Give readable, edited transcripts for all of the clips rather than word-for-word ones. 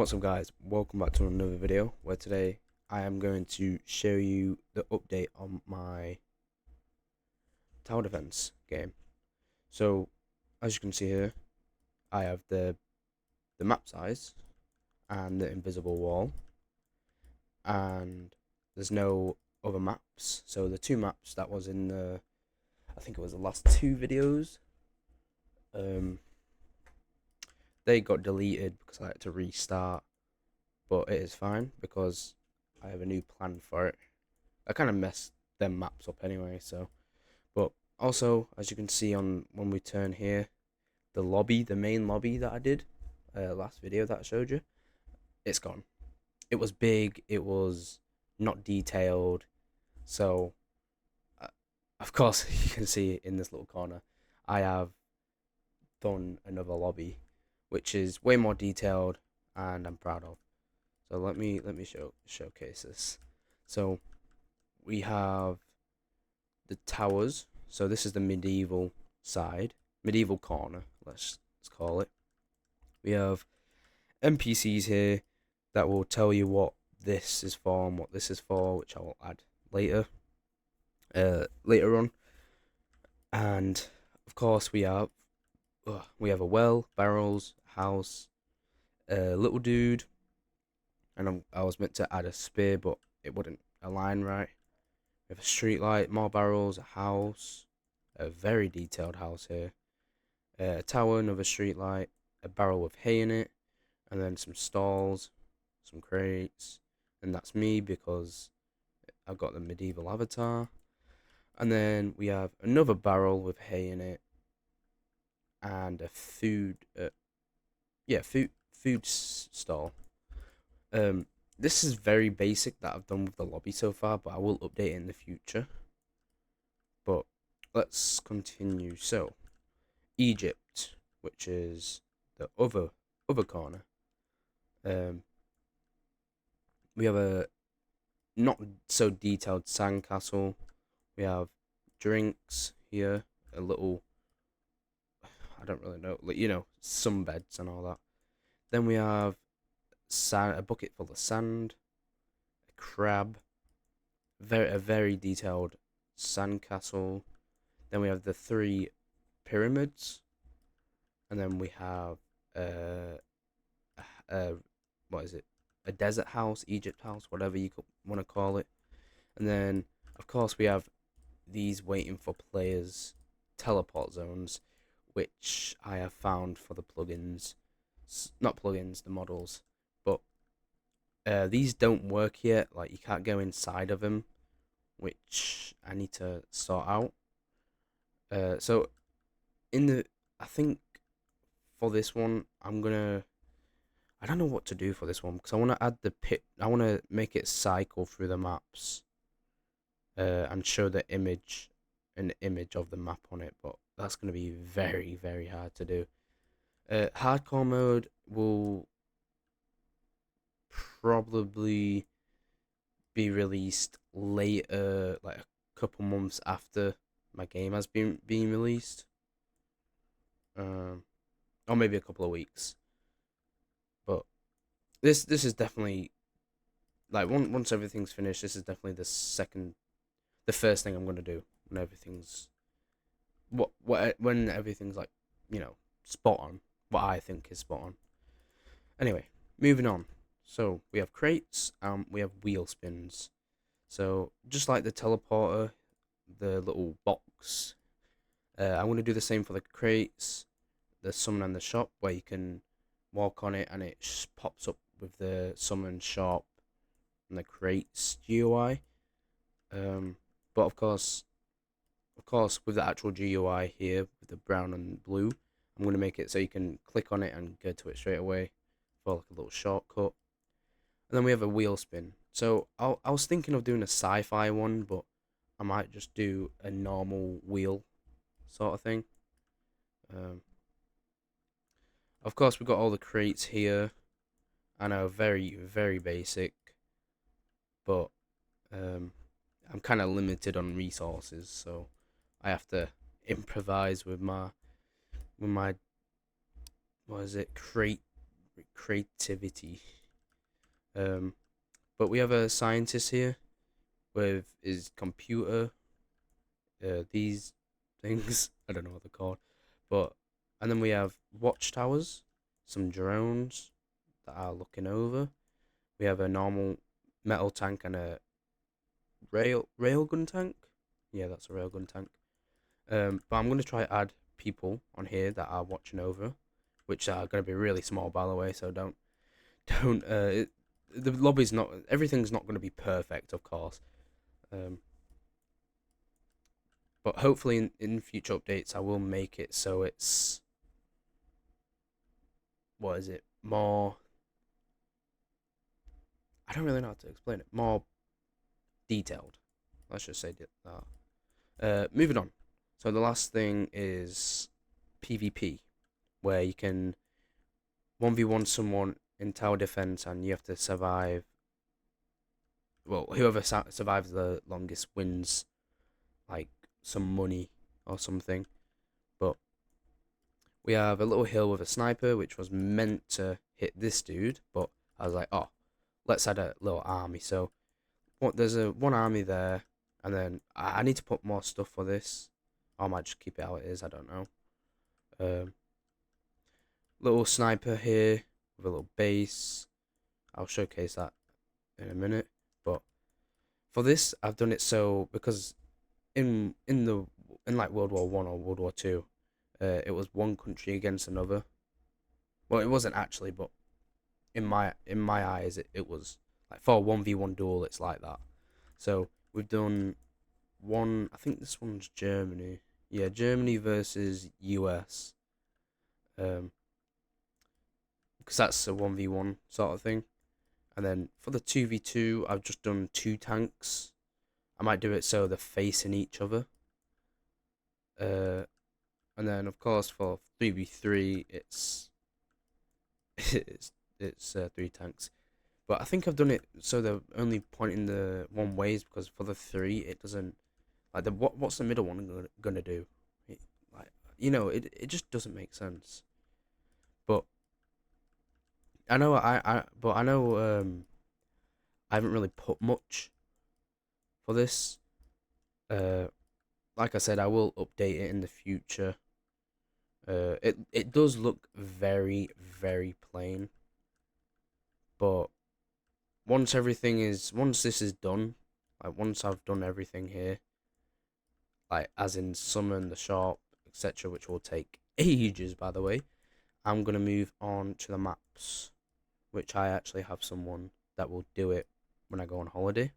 What's up guys, welcome back to another video where today I am going to show you the update on my tower defense game. So as you can see here, I have the map size and the invisible wall, and there's no other maps. So the two maps that was in the, I think it was the last two videos, they got deleted because I had to restart, but it is fine because I have a new plan for it. I kind of messed them maps up anyway, so. But also, as you can see on when we turn here, the lobby, the main lobby that I did last video that I showed you, it's gone. It was big, it was not detailed, so of course you can see in this little corner, I have done another lobby, which is way more detailed and I'm proud of. So let me showcase this. So we have the towers. So this is the medieval side, medieval corner, let's call it. We have NPCs here that will tell you what this is for and what this is for, which I will add later on. And of course we have a well, barrels, house, a little dude, and I was meant to add a spear, but it wouldn't align right. We have a street light, more barrels, a house, a very detailed house here, a tower, another street light, a barrel with hay in it, and then some stalls, some crates, and that's me because I've got the medieval avatar. And then we have another barrel with hay in it, and a food stall. This is very basic that I've done with the lobby so far, but I will update it in the future. But let's continue. So Egypt, which is the other corner. We have a not so detailed sandcastle. We have drinks here, a little, I don't really know, some beds and all that. Then we have a bucket full of sand, a crab, a very detailed sandcastle. Then we have the 3 pyramids, and then we have what is it? A desert house, Egypt house, whatever you want to call it. And then of course we have these waiting for players teleport zones, which I have found for the plugins, not plugins, the models. But these don't work yet. Like, you can't go inside of them, which I need to sort out. So I think for this one, I don't know what to do for this one because I want to add the pit. I want to make it cycle through the maps, and show an image of the map on it. But that's going to be very, very hard to do. Hardcore mode will probably be released later, like a couple months after my game has been released, or maybe a couple of weeks. But this is definitely, like, once everything's finished, this is definitely the first thing I'm gonna do when everything's when everything's, like, spot on, what I think is spot on. Anyway, moving on. So we have crates, we have wheel spins. So just like the teleporter, the little box, I'm gonna do the same for the crates, the summon and the shop, where you can walk on it and it pops up with the summon, shop, and the crates GUI. But of course, with the actual GUI here with the brown and blue, I'm gonna make it so you can click on it and go to it straight away for like a little shortcut. And then we have a wheel spin. So I was thinking of doing a sci-fi one, but I might just do a normal wheel sort of thing. Of course, we've got all the crates here. I know, very, very basic, but I'm kind of limited on resources, so I have to improvise with my what is it, crate creativity. Um, but we have a scientist here with his computer. These things I don't know what they're called, but and then we have watchtowers, some drones that are looking over. We have a normal metal tank and a railgun tank. Yeah, that's a railgun tank. But I'm gonna try to add people on here that are watching over, which are gonna be really small, by the way. So don't the lobby's not everything's not gonna be perfect, of course. Um, but hopefully in future updates I will make it so it's what is it more. I don't really know how to explain it. More detailed. Let's just say that. Moving on. So the last thing is PvP, where you can 1v1 someone in tower defense and you have to survive. Well, whoever survives the longest wins, like some money or something. But we have a little hill with a sniper, which was meant to hit this dude, but I was like, oh, let's add a little army. So what? There's a one army there, and then I need to put more stuff for this. I might just keep it how it is. I don't know. Um, Little sniper here with a little base. I'll showcase that in a minute. But for this, I've done it so because in like World War I or World War II, it was one country against another. Well, it wasn't actually, but in my eyes, it was like for a 1v1 duel. It's like that. So we've done one. I think this one's Germany. Yeah, Germany versus US. Um, because that's a 1v1 sort of thing. And then for the 2v2, I've just done two tanks. I might do it so they're facing each other. Uh, and then of course for 3v3, it's three tanks. But I think I've done it so they're only pointing the one ways because for the three, it doesn't like the what's the middle one gonna do? It, like it just doesn't make sense. But I know I haven't really put much for this. Uh, like I said, I will update it in the future. It does look very very plain, but once this is done, like once I've done everything here, like as in summon the shop, etc., which will take ages, by the way, I'm gonna move on to the maps, which I actually have someone that will do it when I go on holiday,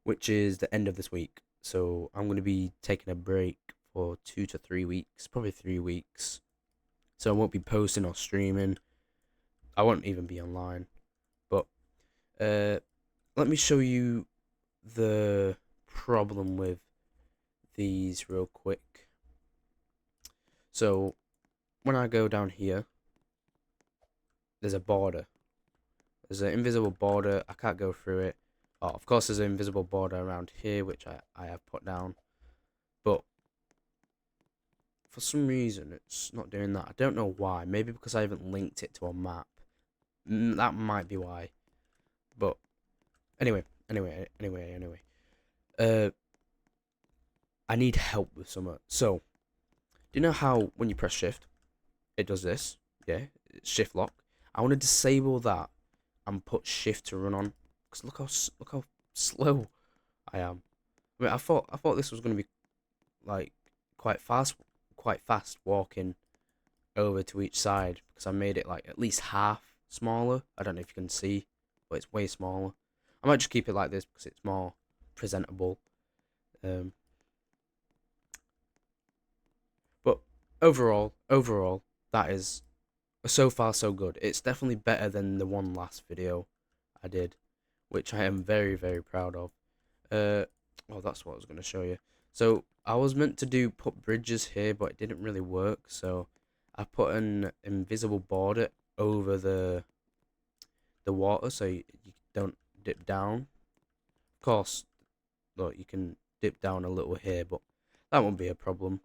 which is the end of this week. So I'm gonna be taking a break for 2 to 3 weeks, probably 3 weeks. So I won't be posting or streaming. I won't even be online. But uh, let me show you the problem with these real quick. So when I go down here, there's a border. There's an invisible border. I can't go through it. Oh, of course, there's an invisible border around here, which I have put down. But for some reason, it's not doing that. I don't know why. Maybe because I haven't linked it to a map. That might be why. But anyway. Uh, I need help with something. So, do you know how when you press shift, it does this? Yeah, it's shift lock. I want to disable that and put shift to run on. Cause look how slow I am. I mean, I thought this was gonna be like quite fast, quite fast walking over to each side because I made it like at least half smaller. I don't know if you can see, but it's way smaller. I might just keep it like this because it's more presentable. Um, but overall, that is so far so good. It's definitely better than the one last video I did, which I am very very proud of. Uh, oh, that's what I was gonna show you. So I was meant to put bridges here, but it didn't really work. So I put an invisible border over the water, so you don't dip down. Of course, look, you can dip down a little here, but that won't be a problem.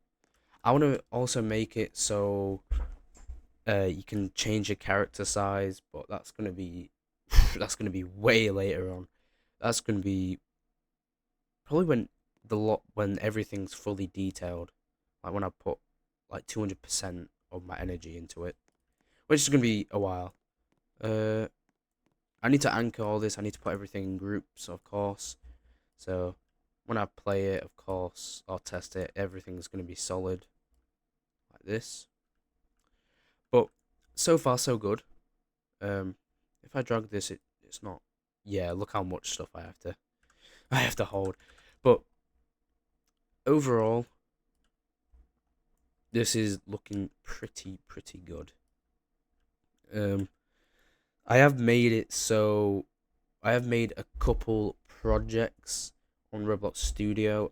I want to also make it so You can change your character size, but that's gonna be that's gonna be way later on. That's gonna be probably when everything's fully detailed, like when I put like 200% of my energy into it, which is gonna be a while. Uh, I need to anchor all this. I need to put everything in groups, of course. So when I play it, of course, I'll test it. Everything's gonna be solid like this. But so far, so good. If I drag this, it's not. Yeah, look how much stuff I have to hold. But overall, this is looking pretty good. Um, I have made it so I have made a couple projects on Roblox Studio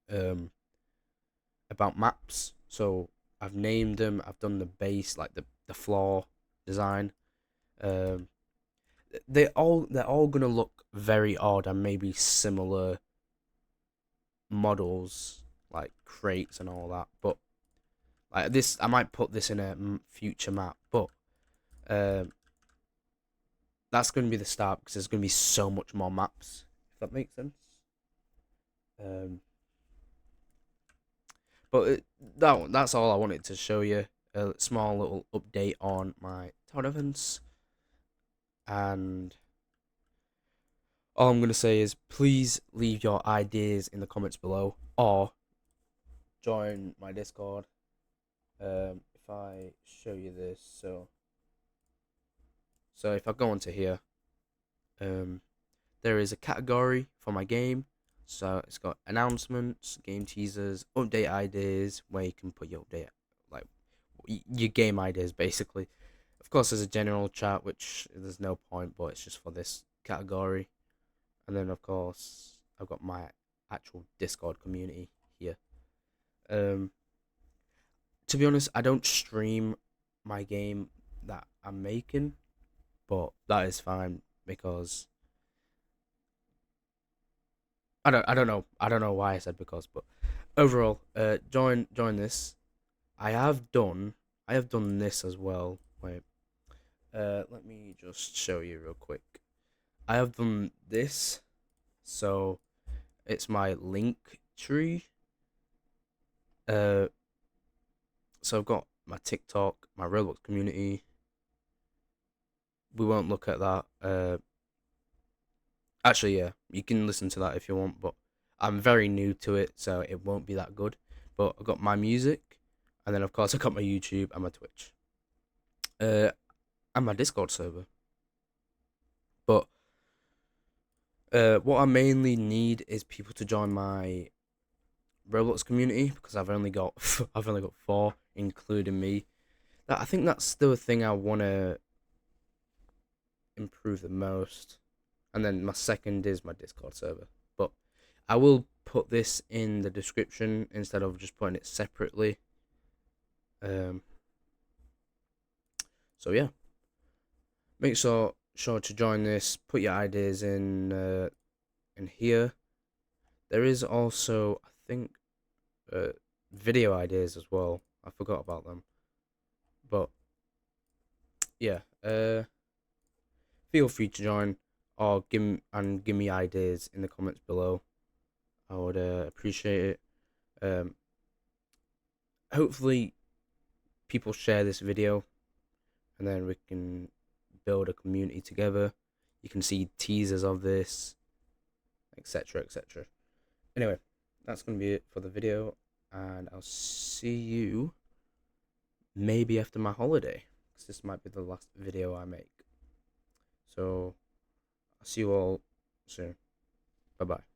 um about maps. So I've named them. I've done the base, like the floor design. Um, they're all gonna look very odd and maybe similar models like crates and all that. But like this, I might put this in a future map. But um, that's gonna be the start because there's gonna be so much more maps. If that makes sense. Um, but that's all I wanted to show you. A small little update on my town events, and all I'm gonna say is please leave your ideas in the comments below or join my Discord. If I show you this, so if I go onto here, um, there is a category for my game. So it's got announcements, game teasers, update ideas, where you can put your update, like your game ideas, basically. Of course, there's a general chat, which there's no point, but it's just for this category. And then, of course, I've got my actual Discord community here. Um, to be honest, I don't stream my game that I'm making, but that is fine because I don't know why I said because, but overall, join this. I have done I have done this as well. Wait, let me just show you real quick. I have done this, so it's my link tree. Uh, so I've got my TikTok, my Roblox community. We won't look at that. Actually, yeah, you can listen to that if you want, but I'm very new to it, so it won't be that good. But I've got my music, and then of course I got my YouTube and my Twitch, uh, and my Discord server. But what I mainly need is people to join my Roblox community because I've only got I've only got four, including me. I think that's the thing I want to improve the most. And then my second is my Discord server. But I will put this in the description instead of just putting it separately. Um, so yeah, make sure to join this. Put your ideas in here. There is also I think video ideas as well. I forgot about them. But yeah, feel free to join or give me ideas in the comments below. I would appreciate it. Um, hopefully people share this video and then we can build a community together. You can see teasers of this, etc. etc. Anyway, that's going to be it for the video, and I'll see you maybe after my holiday, because this might be the last video I make. So, I'll see you all soon. Bye bye.